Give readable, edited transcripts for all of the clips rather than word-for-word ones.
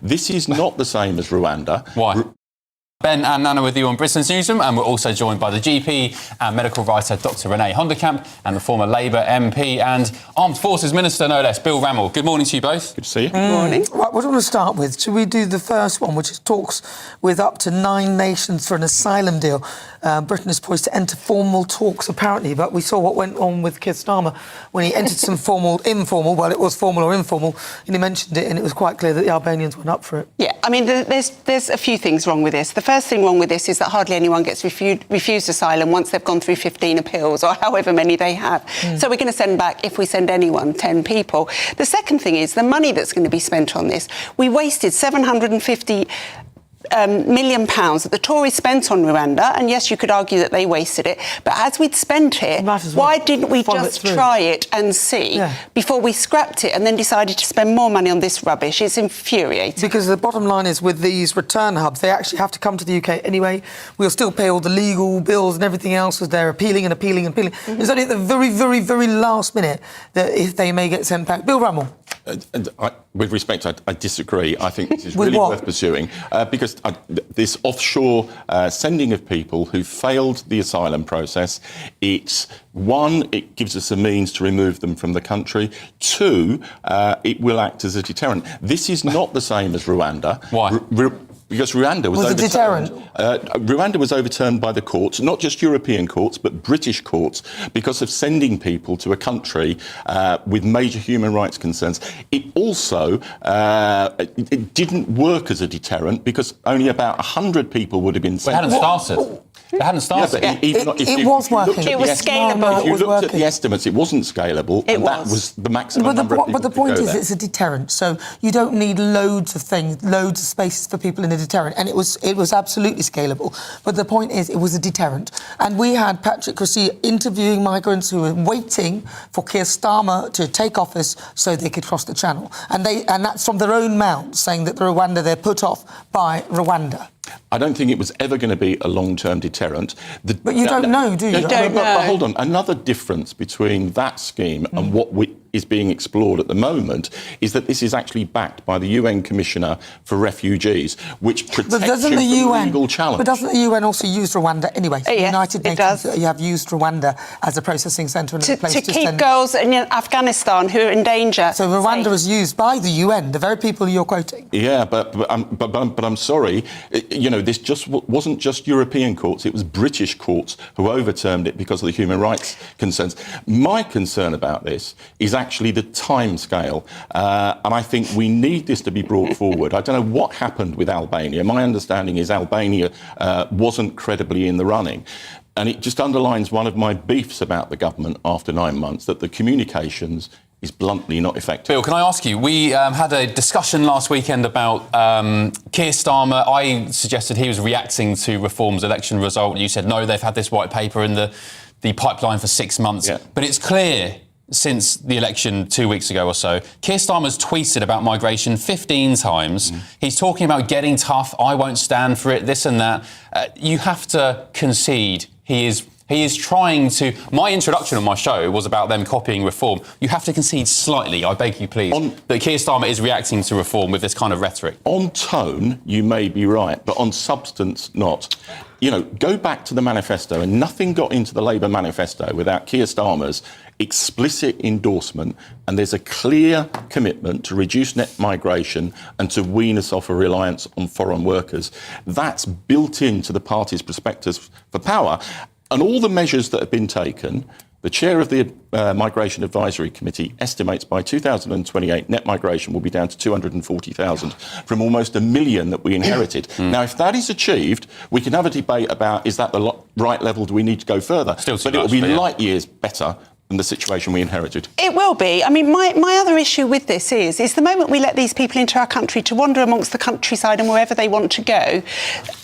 This is not the same as Rwanda. Why? Ben and Nana with you on Britain's Newsroom, and we're also joined by the GP and medical writer Dr Renee Honderkamp and the former Labour MP and Armed Forces Minister, no less, Bill Rammell. Good morning to you both. Good to see you. Good morning. Right, what do you want to start with? Should we do the first one, which is talks with up to 9 nations for an asylum deal? Britain is poised to enter formal talks, apparently, but we saw what went on with Keir Starmer when he entered some informal, well, it was formal or informal, and he mentioned it, and it was quite clear that the Albanians went up for it. Yeah, I mean, there's a few things wrong with this. The first thing wrong with this is that hardly anyone gets refused asylum once they've gone through 15 appeals or however many they have. So we're going to send back, if we send anyone, 10 people. The second thing is the money that's going to be spent on this. We wasted £750 million that the Tories spent on Rwanda, and yes, you could argue that they wasted it, but as we'd spent it, why didn't we just try it and see before we scrapped it and then decided to spend more money on this rubbish? It's infuriating. Because the bottom line is, with these return hubs, they actually have to come to the UK anyway. We'll still pay all the legal bills and everything else as they're appealing. It's only at the very, very, very last minute that if they may get sent back. Bill Rammell. With respect, I disagree. I think this is really worth pursuing because this offshore sending of people who failed the asylum process, it gives us a means to remove them from the country. 2, it will act as a deterrent. This is not the same as Rwanda. Why? Because Rwanda was overturned. A deterrent? Rwanda was overturned by the courts, not just European courts, but British courts, because of sending people to a country with major human rights concerns. It also it didn't work as a deterrent because only about 100 people would have been sent. It hadn't started. It hadn't started. Yeah, it was working. It was scalable. If you looked at the estimates, it wasn't scalable, and that was the maximum number of people. But the point is, it's a deterrent, so you don't need loads of things, loads of spaces for people in a deterrent, and it was absolutely scalable. But the point is, it was a deterrent, and we had Patrick Christie interviewing migrants who were waiting for Keir Starmer to take office so they could cross the Channel, and that's from their own mouths, saying that Rwanda, they're put off by Rwanda. I don't think it was ever going to be a long-term deterrent. But you don't know, do you? You don't know. But hold on. Another difference between that scheme and what is being explored at the moment is that this is actually backed by the UN Commissioner for Refugees, which protects you from legal challenge. But doesn't the UN also use Rwanda anyway? Yes, United Nations, you have used Rwanda as a processing centre and a place to keep girls in Afghanistan who are in danger. So Rwanda is used by the UN, the very people you're quoting. Yeah, but I'm sorry. This just wasn't just European courts, it was British courts who overturned it because of the human rights concerns. My concern about this is actually the time scale, and I think we need this to be brought forward. I don't know what happened with Albania. My understanding is Albania wasn't credibly in the running. And it just underlines one of my beefs about the government after 9 months, that the communications is bluntly not effective. Bill, can I ask you, we had a discussion last weekend about Keir Starmer. I suggested he was reacting to Reform's election result. You said, no, they've had this white paper in the pipeline for 6 months. Yeah. But it's clear since the election 2 weeks ago or so, Keir Starmer's tweeted about migration 15 times. He's talking about getting tough, I won't stand for it, this and that. You have to concede he is trying to... My introduction on my show was about them copying Reform. You have to concede slightly, I beg you please, that Keir Starmer is reacting to Reform with this kind of rhetoric. On tone, you may be right, but on substance, not. Go back to the manifesto, and nothing got into the Labour manifesto without Keir Starmer's explicit endorsement, and there's a clear commitment to reduce net migration and to wean us off a reliance on foreign workers. That's built into the party's prospectus for power. And all the measures that have been taken, the chair of the Migration Advisory Committee estimates by 2028 net migration will be down to 240,000 from almost 1 million that we inherited. Now, if that is achieved, we can have a debate about, is that the right level, do we need to go further? But it will be light years better than the situation we inherited. It will be. I mean, my other issue with this is the moment we let these people into our country to wander amongst the countryside and wherever they want to go,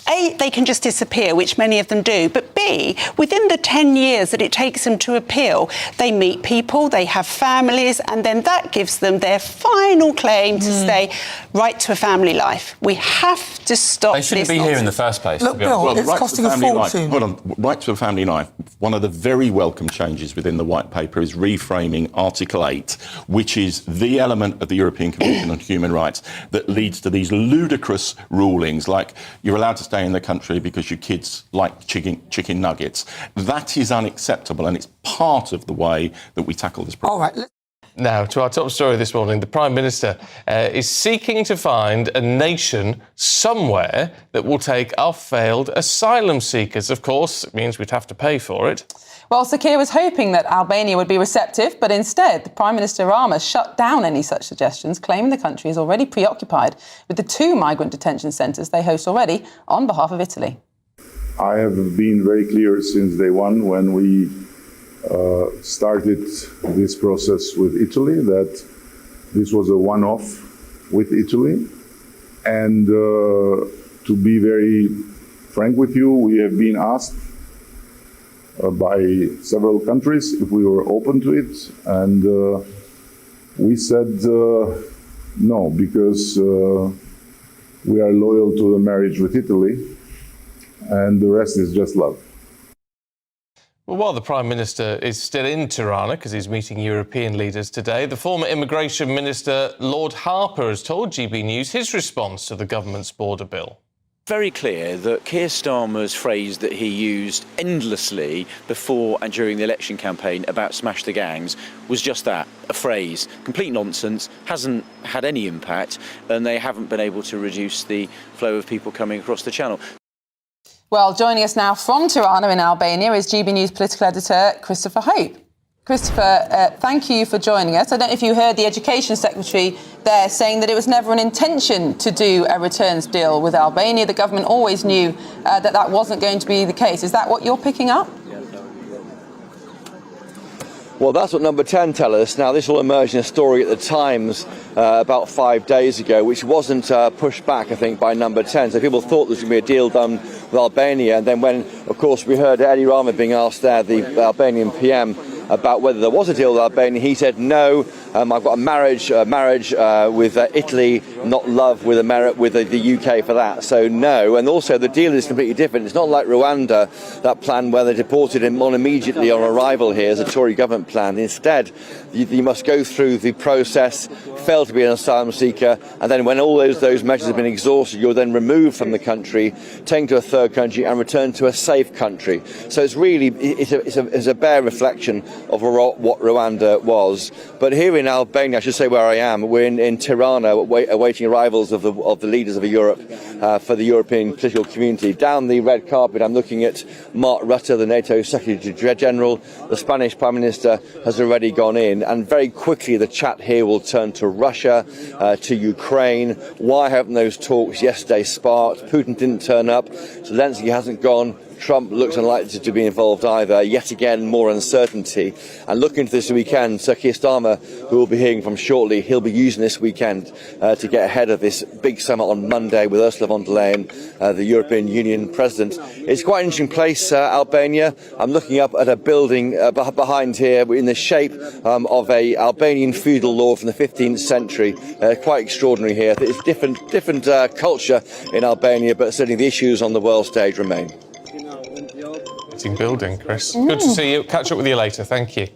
A, they can just disappear, which many of them do, but B, within the 10 years that it takes them to appeal, they meet people, they have families, and then that gives them their final claim to say, right to a family life. We have to stop this. They shouldn't be here in the first place. Look, Bill, it's costing a fortune. Hold on, right to a family life. One of the very welcome changes within the White Paper is reframing Article 8, which is the element of the European Convention on Human Rights that leads to these ludicrous rulings, like you're allowed to stay in the country because your kids like chicken nuggets. That is unacceptable, and it's part of the way that we tackle this problem. All right. Now, to our top story this morning, the Prime Minister is seeking to find a nation somewhere that will take our failed asylum seekers. Of course, it means we'd have to pay for it. Well, Sir Keir was hoping that Albania would be receptive, but instead, the Prime Minister Rama shut down any such suggestions, claiming the country is already preoccupied with the 2 migrant detention centres they host already on behalf of Italy. I have been very clear since day one when we started this process with Italy that this was a one-off with Italy. And to be very frank with you, we have been asked by several countries if we were open to it, and we said no, because we are loyal to the marriage with Italy, and the rest is just love. Well, while the Prime Minister is still in Tirana because he's meeting European leaders today, the former Immigration Minister, Lord Harper, has told GB News his response to the government's border bill. Very clear that Keir Starmer's phrase that he used endlessly before and during the election campaign about smash the gangs was just that, a phrase. Complete nonsense, hasn't had any impact, and they haven't been able to reduce the flow of people coming across the channel. Well, joining us now from Tirana in Albania is GB News political editor Christopher Hope. Christopher, thank you for joining us. I don't know if you heard the Education Secretary there saying that it was never an intention to do a returns deal with Albania. The government always knew that wasn't going to be the case. Is that what you're picking up? Well, that's what Number 10 tell us. Now, this will emerge in a story at the Times about 5 days ago, which wasn't pushed back, I think, by Number 10. So people thought there was going to be a deal done with Albania. And then when, of course, we heard Edi Rama being asked there, the Albanian PM, about whether there was a deal with Albania, he said, no, I've got a marriage with Italy, not love with the UK for that. So no. And also the deal is completely different. It's not like Rwanda, that plan where they deported him on immediately on arrival here as a Tory government plan. Instead, you must go through the process, fail to be an asylum seeker, and then when all those measures have been exhausted, you're then removed from the country, taken to a third country and returned to a safe country. So it's really, it's a bare reflection of what Rwanda was. But here in Albania, I should say where I am, we're in Tirana awaiting arrivals of the leaders of Europe for the European political community. Down the red carpet, I'm looking at Mark Rutte, the NATO Secretary General. The Spanish Prime Minister has already gone in, and very quickly the chat here will turn to Russia, to Ukraine. Why haven't those talks yesterday sparked? Putin didn't turn up, Zelensky hasn't gone. Trump looks unlikely to be involved either. Yet again, more uncertainty. And looking into this weekend, Sir Keir Starmer, who we'll be hearing from shortly, he'll be using this weekend to get ahead of this big summit on Monday with Ursula von der Leyen, the European Union President. It's quite an interesting place, Albania. I'm looking up at a building behind here in the shape of a Albanian feudal lord from the 15th century. Quite extraordinary here. It's different culture in Albania, but certainly the issues on the world stage remain. Building, Chris. Good to see you. Catch up with you later. Thank you.